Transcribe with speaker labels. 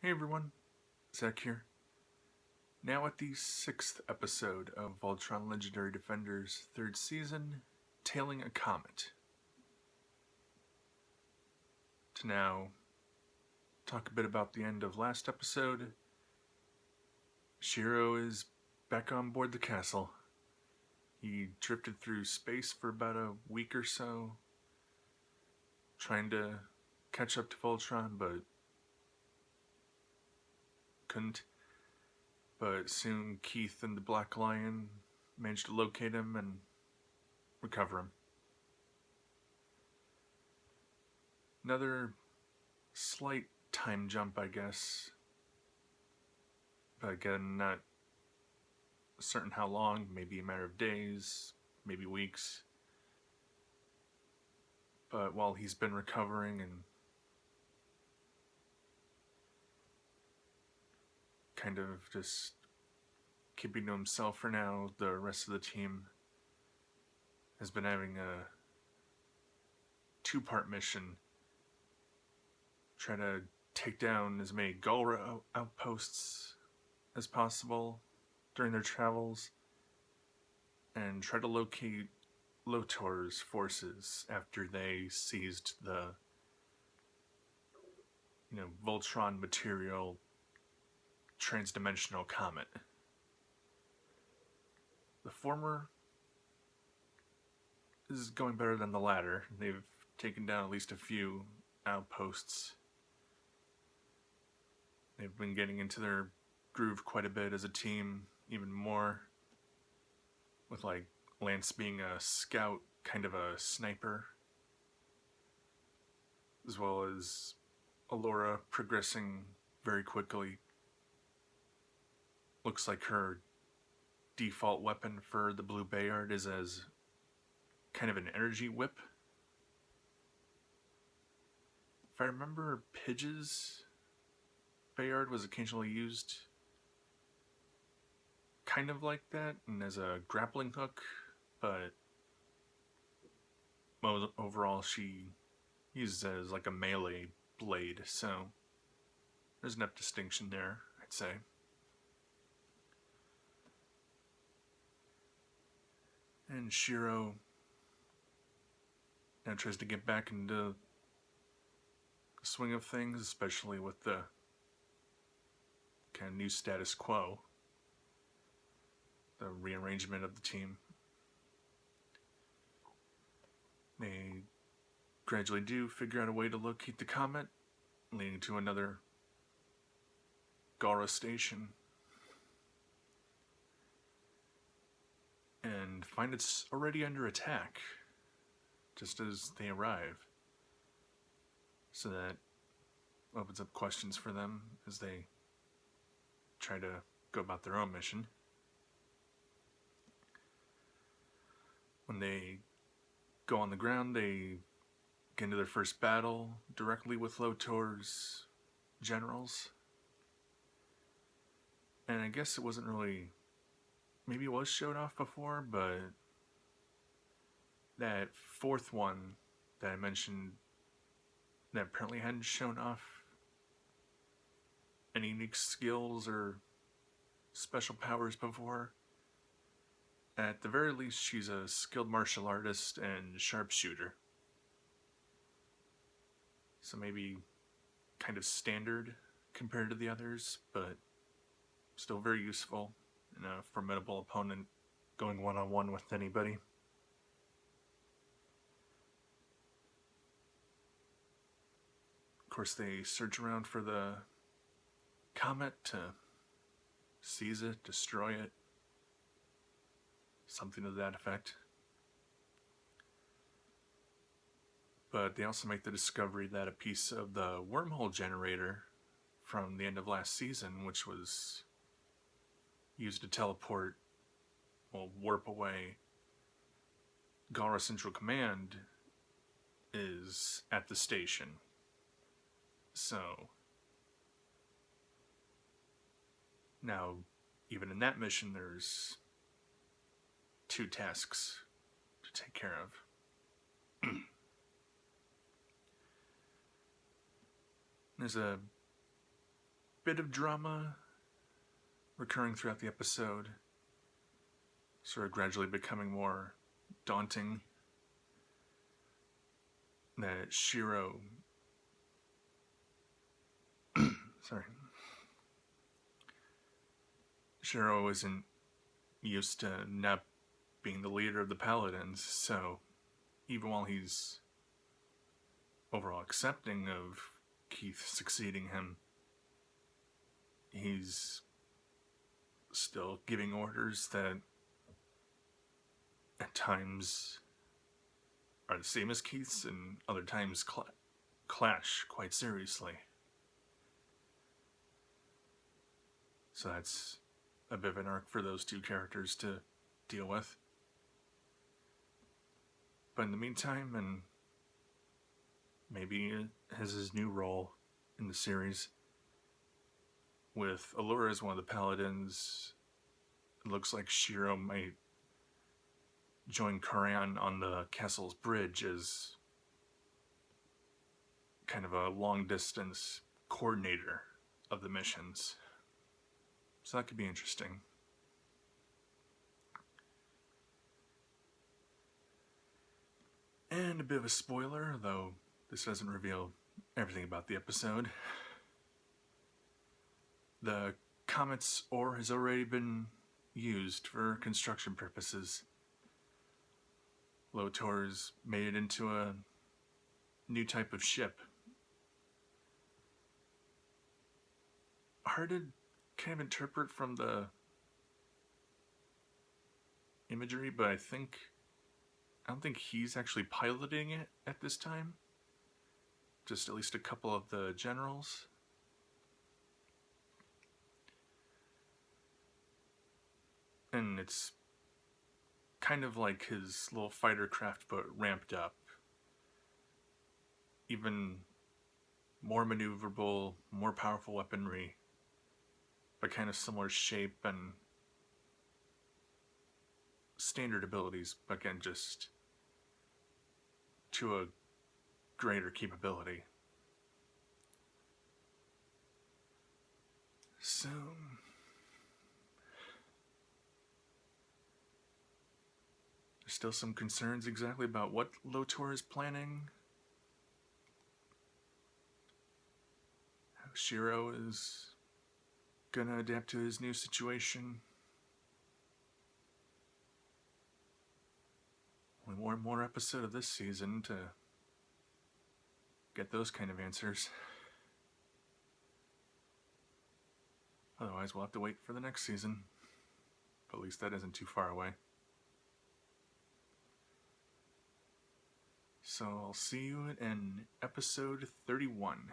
Speaker 1: Hey everyone, Zach here. Now at the 6th episode of Voltron Legendary Defenders' 3rd season, Tailing a Comet. To now talk a bit about the end of last episode, Shiro is back on board the castle. He drifted through space for about a week or so, trying to catch up to Voltron, but couldn't. But soon Keith and the Black Lion managed to locate him and recover him. Another slight time jump, I guess. But again, not certain how long, maybe a matter of days, maybe weeks. But while he's been recovering and kind of just keeping to himself for now, the rest of the team has been having a two-part mission. Try to take down as many Galra outposts as possible during their travels and try to locate Lotor's forces after they seized the Voltron material transdimensional comet. The former is going better than the latter. They've taken down at least a few outposts. They've been getting into their groove quite a bit as a team, even more, with like Lance being a scout, kind of a sniper, as well as Alora progressing very quickly. Looks like her default weapon for the Blue Bayard is as kind of an energy whip. If I remember, Pidge's Bayard was occasionally used kind of like that and as a grappling hook, but overall she uses it as like a melee blade, so there's enough distinction there, I'd say. And Shiro now tries to get back into the swing of things, especially with the kind of new status quo, the rearrangement of the team. They gradually do figure out a way to locate the comet, leading to another Galra station, and find it's already under attack just as they arrive. So that opens up questions for them as they try to go about their own mission. When they go on the ground, they get into their first battle directly with Lotor's generals. And I guess it wasn't really, maybe it was showed off before, but that fourth one that I mentioned that apparently hadn't shown off any unique skills or special powers before. At the very least, she's a skilled martial artist and sharpshooter. So maybe kind of standard compared to the others, but still very useful and a formidable opponent going one-on-one with anybody. Of course, they search around for the comet to seize it, destroy it, something to that effect. But they also make the discovery that a piece of the wormhole generator from the end of last season, which was used to teleport, warp away Galra Central Command, is at the station. So now, even in that mission, there's two tasks to take care of. There's a bit of drama recurring throughout the episode, sort of gradually becoming more daunting. That Shiro Shiro isn't used to not being the leader of the Paladins, so even while he's overall accepting of Keith succeeding him, he's still giving orders that at times are the same as Keith's and other times clash quite seriously. So that's a bit of an arc for those two characters to deal with. But in the meantime, and maybe has his new role in the series, with Allura as one of the Paladins, it looks like Shiro might join Koran on the castle's bridge as kind of a long-distance coordinator of the missions. So that could be interesting. And a bit of a spoiler, though this doesn't reveal everything about the episode. The Comet's ore has already been used for construction purposes. Lotor's made it into a new type of ship. Hard to kind of interpret from the imagery, but I don't think he's actually piloting it at this time. Just at least a couple of the generals. And it's kind of like his little fighter craft, but ramped up. Even more maneuverable, more powerful weaponry, but kind of similar shape and standard abilities, but again, just to a greater capability. So there's still some concerns exactly about what Lotor is planning. How Shiro is gonna adapt to his new situation. Only one more episode of this season to get those kind of answers. Otherwise, we'll have to wait for the next season. But at least that isn't too far away. So I'll see you in episode 31.